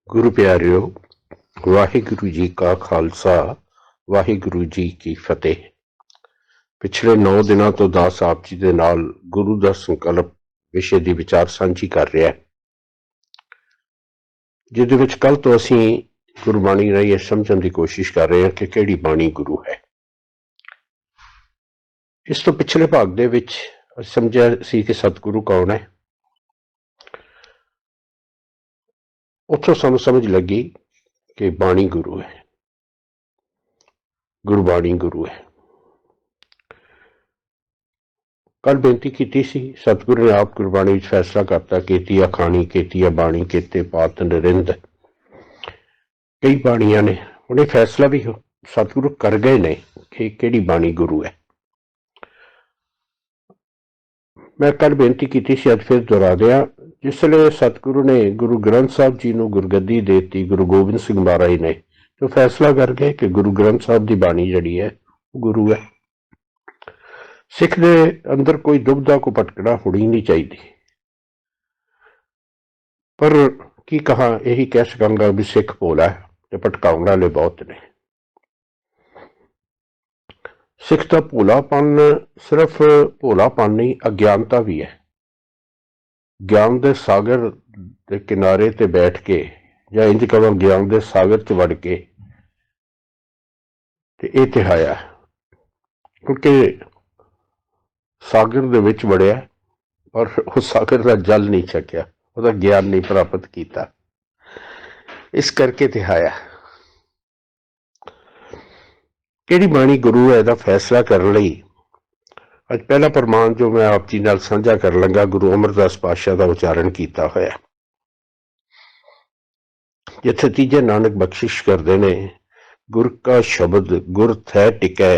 गुरु प्यारिओ, वाहिगुरु जी का खालसा, वाहिगुरु जी की फतेह। पिछले 9 दिनों तो दास आप जी दे नाल गुरु का संकल्प विषय की विचार साझी कर रहा है, जिहदे विच कल तो असी गुरबाणी राही यह समझने की कोशिश कर रहे हैं कि किहड़ी बाणी गुरु है। इस तो पिछले भाग दे विच समझिया सी कि सतगुरु कौन है। उत्थों सानू समझ लगी कि बाणी गुरु है, गुरबाणी गुरु है। कल बेनती की सी, सतगुरु ने आप गुरबाणी फैसला करता केतिया खानी केतिया बाणी केते पात नरिंद। कई बाणियां ने उन्हें फैसला भी सतगुरु कर गए ने कि किहड़ी बाणी गुरु है। मैं कल बेनती की सी, अज फिर दोहरा दिया। जिसले सतगुरु ने गुरु ग्रंथ साहब जी को गुरगद्दी देती, गुरु गोबिंद सिंह महाराज ने तो फैसला कर गए कि गुरु ग्रंथ साहब की बाणी जिहड़ी है गुरु है। सिख दे अंदर कोई दुविधा को भटकना होनी नहीं चाहिए, पर की कहा यही कह सकांगा भी सिख भोला है ते भटकाउण वाले बहुत ने। सिख का भोलापन सिर्फ भोलापन नहीं, अज्ञानता भी है। ज्ञान के सागर के किनारे ते बैठ के या इंज कहां ज्ञान के सागर च वड़ के ये तिहाया, क्योंकि सागर दे विच वड़िया और उस सागर का जल नहीं छकिया, उसका ज्ञान नहीं प्राप्त किया, इस करके तिहाया। किहड़ी बाणी गुरु है, इसका फैसला करने लई अज पहला प्रमाण जो मैं आप जी नाल साझा कर लगा, गुरु अमरदास पातशाह का उच्चारण किया होया, जिथे तीजे नानक बख्शिश करते ने, गुर का शब्द गुर थे टिकै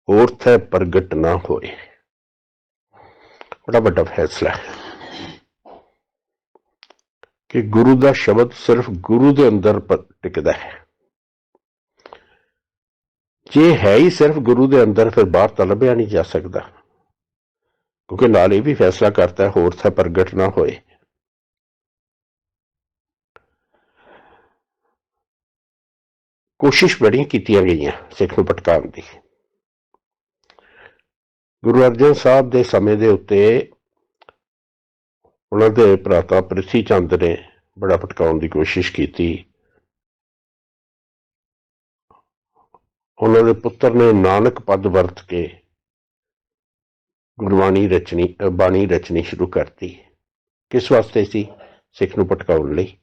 होर थे प्रगट ना होए। बड़ा बड़ा फैसला है कि गुरु का शब्द सिर्फ गुरु के अंदर टिकदा है। जे है ही सिर्फ गुरु के अंदर, फिर बाहर तो लभ्या नहीं जा सकता, क्योंकि नाल ये भी फैसला करता है होर थे प्रगट ना होए। कोशिश बड़ी की गई सिख नूं भटकाउण दी। गुरु अर्जन साहब के समय के उत्ते उन्होंने भराता प्रिथी चंद ने बड़ा भटकाउण की कोशिश की। उन्होंने पुत्र ने नानक पद वरत के गुरबाणी रचनी बाणी रचनी शुरू करती। किस वास्ते सी? सिख नूं भटकाउण लई।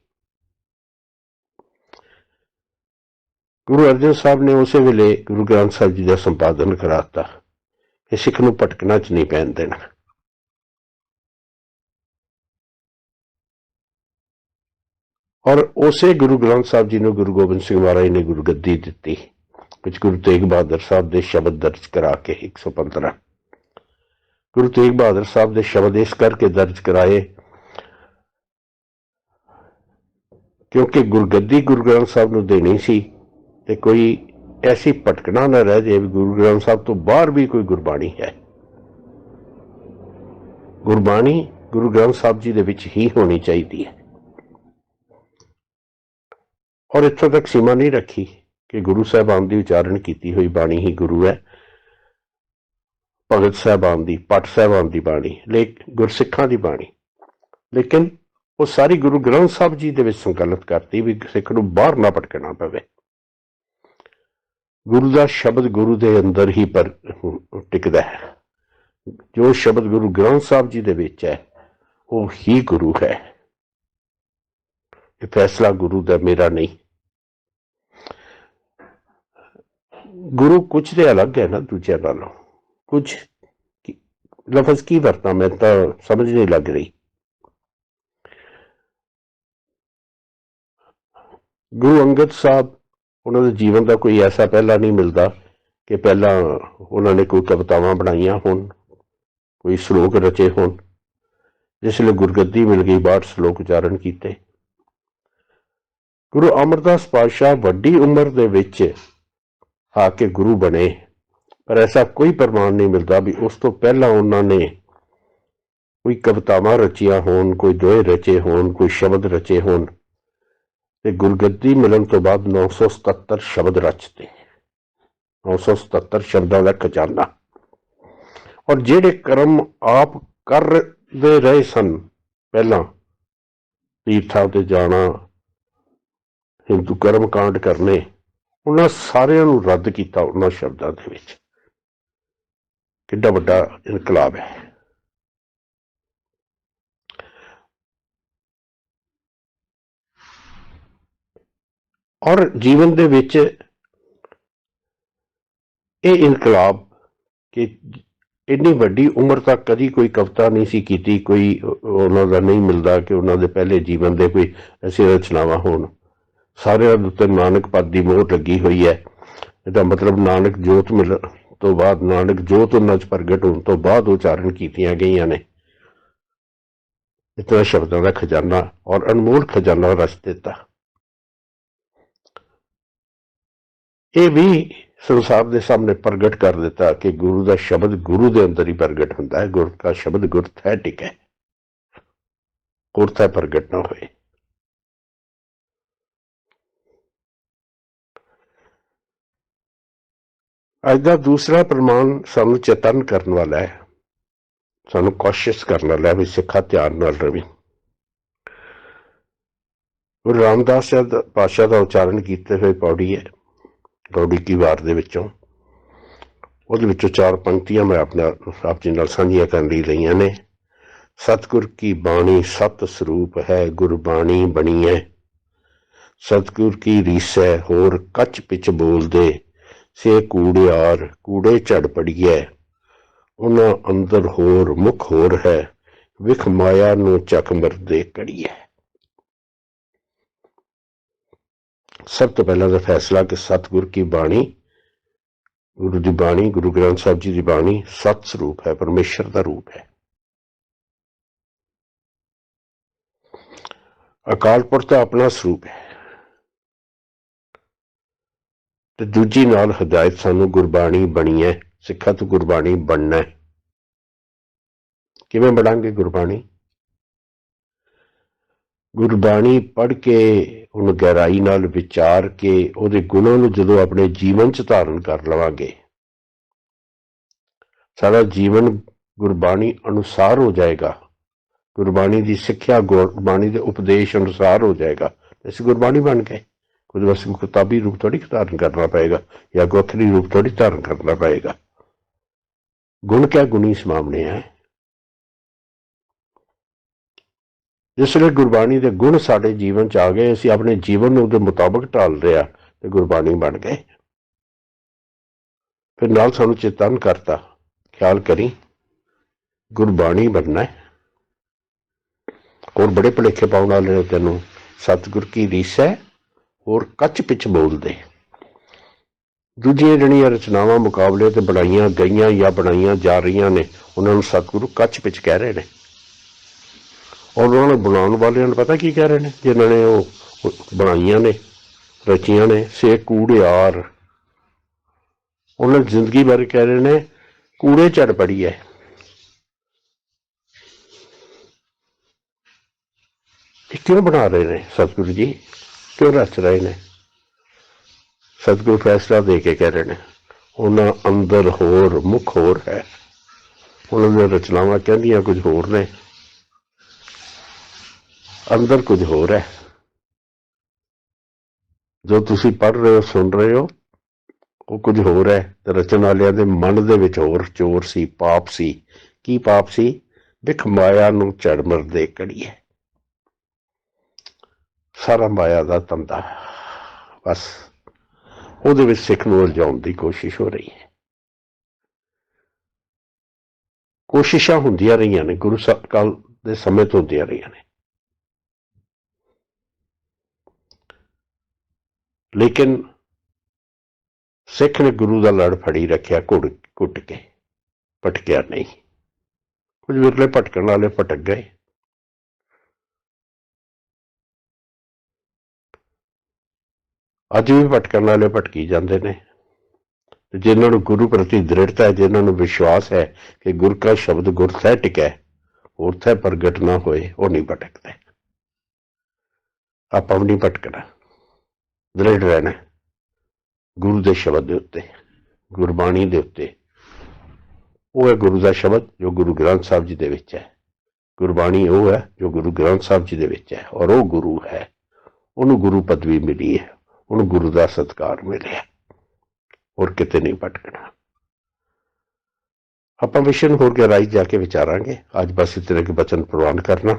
गुरु अर्जन साहब ने उस वेले गुरु ग्रंथ साहब जी का संपादन कराता कि सिख नूं भटकना च नहीं पैन देना। और उसे गुरु ग्रंथ साहब जी ने गुरु गोबिंद सिंह महाराज ने गुरगद्दी दी, कुछ गुरु तेग बहादुर साहब के शब्द दर्ज करा के 115 गुरु तेग बहादुर साहब के शब्द इस करके दर्ज कराए क्योंकि गुरगद्दी गुरु ग्रंथ साहब को देनी सी ते कोई ऐसी भटकना न रह जाए गुरु ग्रंथ साहब तो बाहर भी कोई गुरबाणी है। गुरबाणी गुरु ग्रंथ साहब जी दे विच ही होनी चाहिए है। और इत्थों तक सीमा नहीं रखी कि गुरु साहबान की उच्चारण की हुई बाणी ही गुरु है। भगत साहबान की, पट साहबान की बाणी, गुरसिखां की बाणी, लेकिन वो सारी गुरु ग्रंथ साहब जी दे विच संकलित करती भी सिख नूं बाहर ना भटकना पवे। गुरु का शब्द गुरु के अंदर ही पर टिकदा है। जो शब्द गुरु ग्रंथ साहब जी दे विच है वो ही गुरु है। ये फैसला गुरु का मेरा नहीं। गुरु कुछ तो अलग है ना दूसरे नालों। कुछ लफज की वरता मैं तो समझ नहीं लग रही। गुरु अंगद साहब, उन्होंने जीवन का कोई ऐसा पहला नहीं मिलता कि पहला उन्होंने कोई कवितावां बनाइया होन, कोई श्लोक रचे होन। जिसले गुरगद्दी मिल गई 62 श्लोक उच्चारण किए। गुरु अमरदास पातशाह वड्डी उम्र दे विच आके गुरु बने, पर ऐसा कोई प्रमाण नहीं मिलता भी उस तो पहला उन्होंने कोई कवितावां रचिया होन, कोई दोहे रचे होन, कोई शब्द रचे होन। ਤੇ ਗੁਰਗੱਦੀ ਮਿਲਣ ਤੋਂ ਬਾਅਦ 977 ਸ਼ਬਦ ਰਚਤੇ, 977 ਸ਼ਬਦਾਂ ਦਾ ਖਜ਼ਾਨਾ। ਔਰ ਜਿਹੜੇ ਕਰਮ ਆਪ ਕਰਦੇ ਰਹੇ ਸਨ ਪਹਿਲਾਂ, ਤੀਰਥਾਂ ਤੇ ਜਾਣਾ, ਹਿੰਦੂ ਕਰਮ ਕਾਂਡ ਕਰਨੇ, ਉਹਨਾਂ ਸਾਰਿਆਂ ਨੂੰ ਰੱਦ ਕੀਤਾ ਉਹਨਾਂ ਸ਼ਬਦਾਂ ਦੇ ਵਿੱਚ। ਕਿੱਡਾ ਵੱਡਾ ਇਨਕਲਾਬ ਹੈ। ਔਰ ਜੀਵਨ ਦੇ ਵਿੱਚ ਇਹ ਇਨਕਲਾਬ ਕਿ ਇੰਨੀ ਵੱਡੀ ਉਮਰ ਤੱਕ ਕਦੀ ਕੋਈ ਕਵਿਤਾ ਨਹੀਂ ਸੀ ਕੀਤੀ, ਕੋਈ ਉਹਨਾਂ ਦਾ ਨਹੀਂ ਮਿਲਦਾ ਕਿ ਉਹਨਾਂ ਦੇ ਪਹਿਲੇ ਜੀਵਨ ਦੇ ਕੋਈ ਐਸੀ ਰਚਨਾਵਾਂ ਹੋਣ। ਸਾਰਿਆਂ ਦੇ ਉੱਤੇ ਨਾਨਕ ਪਦ ਦੀ ਮੋਹਰ ਲੱਗੀ ਹੋਈ ਹੈ। ਇਹਦਾ ਮਤਲਬ ਨਾਨਕ ਜੋਤ ਮਿਲਣ ਤੋਂ ਬਾਅਦ, ਨਾਨਕ ਜੋਤ ਉਹਨਾਂ 'ਚ ਪ੍ਰਗਟ ਹੋਣ ਤੋਂ ਬਾਅਦ ਉਚਾਰਨ ਕੀਤੀਆਂ ਗਈਆਂ ਨੇ। ਇਤਨਾ ਸ਼ਬਦਾਂ ਦਾ ਖਜ਼ਾਨਾ ਔਰ ਅਨਮੋਲ ਖਜ਼ਾਨਾ ਰਚ ਦਿੱਤਾ। ਇਹ ਵੀ ਸੰਸਾਰ ਦੇ ਸਾਹਮਣੇ ਪ੍ਰਗਟ ਕਰ ਦਿੱਤਾ ਕਿ ਗੁਰੂ ਦਾ ਸ਼ਬਦ ਗੁਰੂ ਦੇ ਅੰਦਰ ਹੀ ਪ੍ਰਗਟ ਹੁੰਦਾ ਹੈ। ਗੁਰ ਦਾ ਸ਼ਬਦ ਗੁਰਥ ਹੈ, ਟਿਕ ਹੈ, ਗੁਰਥ ਹੈ ਪ੍ਰਗਟ ਨਾ ਹੋਏ। ਅੱਜ ਦਾ ਦੂਸਰਾ ਪ੍ਰਮਾਣ ਸਾਨੂੰ ਚੇਤਨ ਕਰਨ ਵਾਲਾ ਹੈ, ਸਾਨੂੰ ਕੋਸ਼ਿਸ਼ ਕਰਨ ਵਾਲਾ ਹੈ ਵੀ ਸਿੱਖਾ ਧਿਆਨ ਨਾਲ ਰਵੀ। ਗੁਰੂ ਰਾਮਦਾਸ ਪਾਤਸ਼ਾਹ ਦਾ ਉਚਾਰਨ ਕੀਤੇ ਹੋਏ ਪੌੜੀ ਹੈ, ਪੌੜੀ ਕੀ ਵਾਰ ਦੇ ਵਿੱਚੋਂ, ਉਹਦੇ ਵਿੱਚੋਂ 4 ਪੰਕਤੀਆਂ ਮੈਂ ਆਪਣੇ ਆਪ ਜੀ ਨਾਲ ਸਾਂਝੀਆਂ ਕਰਨ ਲਈ ਲਈਆਂ ਨੇ। ਸਤਿਗੁਰ ਕੀ ਬਾਣੀ ਸਤ ਸਰੂਪ ਹੈ, ਗੁਰਬਾਣੀ ਬਣੀ ਹੈ। ਸਤਿਗੁਰ ਕੀ ਰੀਸੈ ਹੋਰ ਕੱਚ ਪਿਚ ਬੋਲਦੇ, ਸੇ ਕੂੜਿਆਰ ਕੂੜੇ ਝੜ ਪੜੀਐ। ਉਹਨਾਂ ਅੰਦਰ ਹੋਰ ਮੁਖ ਹੋਰ ਹੈ, ਵਿਖ ਮਾਇਆ ਨੂੰ ਚੱਕ ਮਰਦੇ ਕੜੀਐ। ਸਭ ਤੋਂ ਪਹਿਲਾਂ ਦਾ ਫੈਸਲਾ ਕਿ ਸਤਿਗੁਰ ਕੀ ਬਾਣੀ, ਗੁਰੂ ਦੀ ਬਾਣੀ, ਗੁਰੂ ਗ੍ਰੰਥ ਸਾਹਿਬ ਜੀ ਦੀ ਬਾਣੀ ਸਤ ਸਰੂਪ ਹੈ, ਪਰਮੇਸ਼ਰ ਦਾ ਰੂਪ ਹੈ। ਅਕਾਲ ਪੁਰਖ ਦਾ ਆਪਣਾ ਸਰੂਪ ਹੈ। ਤੇ ਦੂਜੀ ਨਾਲ ਹਦਾਇਤ ਸਾਨੂੰ ਗੁਰਬਾਣੀ ਬਣੀ ਹੈ, ਸਿੱਖਾਂ ਤੋਂ ਗੁਰਬਾਣੀ ਬਣਨਾ ਹੈ। ਕਿਵੇਂ ਬਣਾਂਗੇ ਗੁਰਬਾਣੀ? ਗੁਰਬਾਣੀ ਪੜ੍ਹ ਕੇ ਉਹਨੂੰ ਗਹਿਰਾਈ ਨਾਲ ਵਿਚਾਰ ਕੇ ਉਹਦੇ ਗੁਣਾਂ ਨੂੰ ਜਦੋਂ ਆਪਣੇ ਜੀਵਨ 'ਚ ਧਾਰਨ ਕਰ ਲਵਾਂਗੇ, ਸਾਰਾ ਜੀਵਨ ਗੁਰਬਾਣੀ ਅਨੁਸਾਰ ਹੋ ਜਾਏਗਾ, ਗੁਰਬਾਣੀ ਦੀ ਸਿੱਖਿਆ, ਗੁਰਬਾਣੀ ਦੇ ਉਪਦੇਸ਼ ਅਨੁਸਾਰ ਹੋ ਜਾਏਗਾ। ਅਸੀਂ ਗੁਰਬਾਣੀ ਬਣ ਗਏ। ਉਹਦੇ ਵਾਸਤੇ ਕਿਤਾਬੀ ਰੂਪ ਥੋੜ੍ਹੀ ਧਾਰਨ ਕਰਨਾ ਪਏਗਾ, ਜਾਂ ਵੱਖਰੀ ਰੂਪ ਥੋੜ੍ਹੀ ਧਾਰਨ ਕਰਨਾ ਪਏਗਾ। ਗੁਣ ਕਿਆ ਗੁਣੀ ਸਮਾਮਣੇ ਹੈ। ਜਿਸ ਵੇਲੇ ਗੁਰਬਾਣੀ ਦੇ ਗੁਣ ਸਾਡੇ ਜੀਵਨ 'ਚ ਆ ਗਏ, ਅਸੀਂ ਆਪਣੇ ਜੀਵਨ ਨੂੰ ਉਹਦੇ ਮੁਤਾਬਕ ਢਾਲ ਰਿਹਾ ਤੇ ਗੁਰਬਾਣੀ ਬਣ ਗਏ। ਫਿਰ ਨਾਲ ਸਾਨੂੰ ਚੇਤਨ ਕਰਤਾ, ਖਿਆਲ ਕਰੀ ਗੁਰਬਾਣੀ ਬਣਨਾ ਹੈ। ਹੋਰ ਬੜੇ ਭੁਲੇਖੇ ਪਾਉਣ ਵਾਲੇ ਨੇ ਤੈਨੂੰ। ਸਤਿਗੁਰ ਕੀ ਰੀਸ ਹੈ ਹੋਰ ਕੱਚ ਪਿੱਛ ਬੋਲਦੇ। ਦੂਜੀਆਂ ਜਿਹੜੀਆਂ ਰਚਨਾਵਾਂ ਮੁਕਾਬਲੇ ਤੇ ਬਣਾਈਆਂ ਗਈਆਂ ਜਾਂ ਬਣਾਈਆਂ ਜਾ ਰਹੀਆਂ ਨੇ, ਉਹਨਾਂ ਨੂੰ ਸਤਿਗੁਰੂ ਕੱਚ ਪਿੱਛ ਕਹਿ ਰਹੇ ਨੇ। ਔਰ ਉਹਨਾਂ ਨੂੰ ਬਣਾਉਣ ਵਾਲਿਆਂ ਨੂੰ ਪਤਾ ਕੀ ਕਹਿ ਰਹੇ ਨੇ, ਜਿਨ੍ਹਾਂ ਨੇ ਉਹ ਬਣਾਈਆਂ ਨੇ, ਰਚੀਆਂ ਨੇ, ਸੇ ਕੂੜਿਆਰ। ਉਹਨਾਂ ਜ਼ਿੰਦਗੀ ਬਾਰੇ ਕਹਿ ਰਹੇ ਨੇ ਕੂੜੇ ਝੜ ਪੜੀ ਹੈ। ਇਹ ਕਿਉਂ ਬਣਾ ਰਹੇ ਨੇ ਸਤਿਗੁਰੂ ਜੀ, ਕਿਉਂ ਰਚ ਰਹੇ ਨੇ? ਸਤਿਗੁਰੂ ਫੈਸਲਾ ਦੇ ਕੇ ਕਹਿ ਰਹੇ ਨੇ ਉਹਨਾਂ ਅੰਦਰ ਹੋਰ ਮੁੱਖ ਹੋਰ ਹੈ। ਉਹਨਾਂ ਦੀਆਂ ਰਚਨਾਵਾਂ ਕਹਿੰਦੀਆਂ ਕੁਝ ਹੋਰ ਨੇ, ਅੰਦਰ ਕੁਝ ਹੋਰ ਹੈ। ਜੋ ਤੁਸੀਂ ਪੜ੍ਹ ਰਹੇ ਹੋ, ਸੁਣ ਰਹੇ ਹੋ, ਉਹ ਕੁਝ ਹੋਰ ਹੈ। ਤੇ ਰਚਨ ਵਾਲਿਆਂ ਦੇ ਮਨ ਦੇ ਵਿੱਚ ਹੋਰ ਚੋਰ ਸੀ, ਪਾਪ ਸੀ। ਕੀ ਪਾਪ ਸੀ? ਵਿਖ ਮਾਇਆ ਨੂੰ ਝੜ ਮਰਦੇ ਕੜੀਏ। ਸਾਰਾ ਮਾਇਆ ਦਾ ਧੰਦਾ, ਬਸ ਉਹਦੇ ਵਿੱਚ ਸਿੱਖ ਨੂੰ ਉਲਝਾਉਣ ਦੀ ਕੋਸ਼ਿਸ਼ ਹੋ ਰਹੀ ਹੈ। ਕੋਸ਼ਿਸ਼ਾਂ ਹੁੰਦੀਆਂ ਰਹੀਆਂ ਨੇ, ਗੁਰੂ ਕਾਲ ਦੇ ਸਮੇਂ ਤੋਂ ਹੁੰਦੀਆਂ ਰਹੀਆਂ ਨੇ, ਲੇਕਿਨ ਸਿੱਖ ਨੇ ਗੁਰੂ ਦਾ ਲੜ ਫੜੀ ਰੱਖਿਆ, ਘੁੱਟ ਕੇ, ਭਟਕਿਆ ਨਹੀਂ। ਕੁਝ ਵਿਰਲੇ ਭਟਕਣ ਵਾਲੇ ਭਟਕ ਗਏ। ਅੱਜ ਵੀ ਭਟਕਣ ਵਾਲੇ ਭਟਕੀ ਜਾਂਦੇ ਨੇ। ਜਿਨ੍ਹਾਂ ਨੂੰ ਗੁਰੂ ਪ੍ਰਤੀ ਦ੍ਰਿੜਤਾ ਹੈ, ਜਿਨ੍ਹਾਂ ਨੂੰ ਵਿਸ਼ਵਾਸ ਹੈ ਕਿ ਗੁਰ ਕਾ ਸ਼ਬਦ ਗੁਰਥ ਹੈ ਟਿਕੈ, ਉਰਥ ਹੈ ਪ੍ਰਗਟ ਨਾ ਹੋਏ, ਉਹ ਨਹੀਂ ਭਟਕਦੇ। ਆਪਾਂ ਵੀ ਨਹੀਂ ਭਟਕਣਾ। ਦ੍ਰਿੜ ਰਹਿਣਾ ਹੈ ਗੁਰੂ ਦੇ ਸ਼ਬਦ ਦੇ ਉੱਤੇ, ਗੁਰਬਾਣੀ ਦੇ ਉੱਤੇ। ਉਹ ਹੈ ਗੁਰੂ ਦਾ ਸ਼ਬਦ ਜੋ ਗੁਰੂ ਗ੍ਰੰਥ ਸਾਹਿਬ ਜੀ ਦੇ ਵਿੱਚ ਹੈ। ਗੁਰਬਾਣੀ ਉਹ ਹੈ ਜੋ ਗੁਰੂ ਗ੍ਰੰਥ ਸਾਹਿਬ ਜੀ ਦੇ ਵਿੱਚ ਹੈ, ਔਰ ਉਹ ਗੁਰੂ ਹੈ। ਉਹਨੂੰ ਗੁਰੂ ਪਦਵੀ ਮਿਲੀ ਹੈ, ਉਹਨੂੰ ਗੁਰੂ ਦਾ ਸਤਿਕਾਰ ਮਿਲਿਆ, ਹੋਰ ਕਿਤੇ ਨਹੀਂ ਭਟਕਣਾ। ਆਪਾਂ ਵਿਸ਼ੇ ਨੂੰ ਹੋਰ ਗਹਿਰਾਈ ਜਾ ਕੇ ਵਿਚਾਰਾਂਗੇ। ਅੱਜ ਬਸ ਇਤਨੇ ਕੁ ਬਚਨ ਪ੍ਰਵਾਨ ਕਰਨਾ।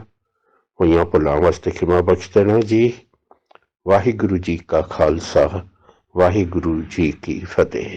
ਹੋਈਆਂ ਭੁੱਲਾਂ ਵਾਸਤੇ ਖਿਮਾ ਬਖਸ਼ ਦੇਣਾ ਜੀ। ਵਾਹਿਗੁਰੂ ਜੀ ਕਾ ਖਾਲਸਾ, ਵਾਹਿਗੁਰੂ ਜੀ ਕੀ ਫਤਿਹ।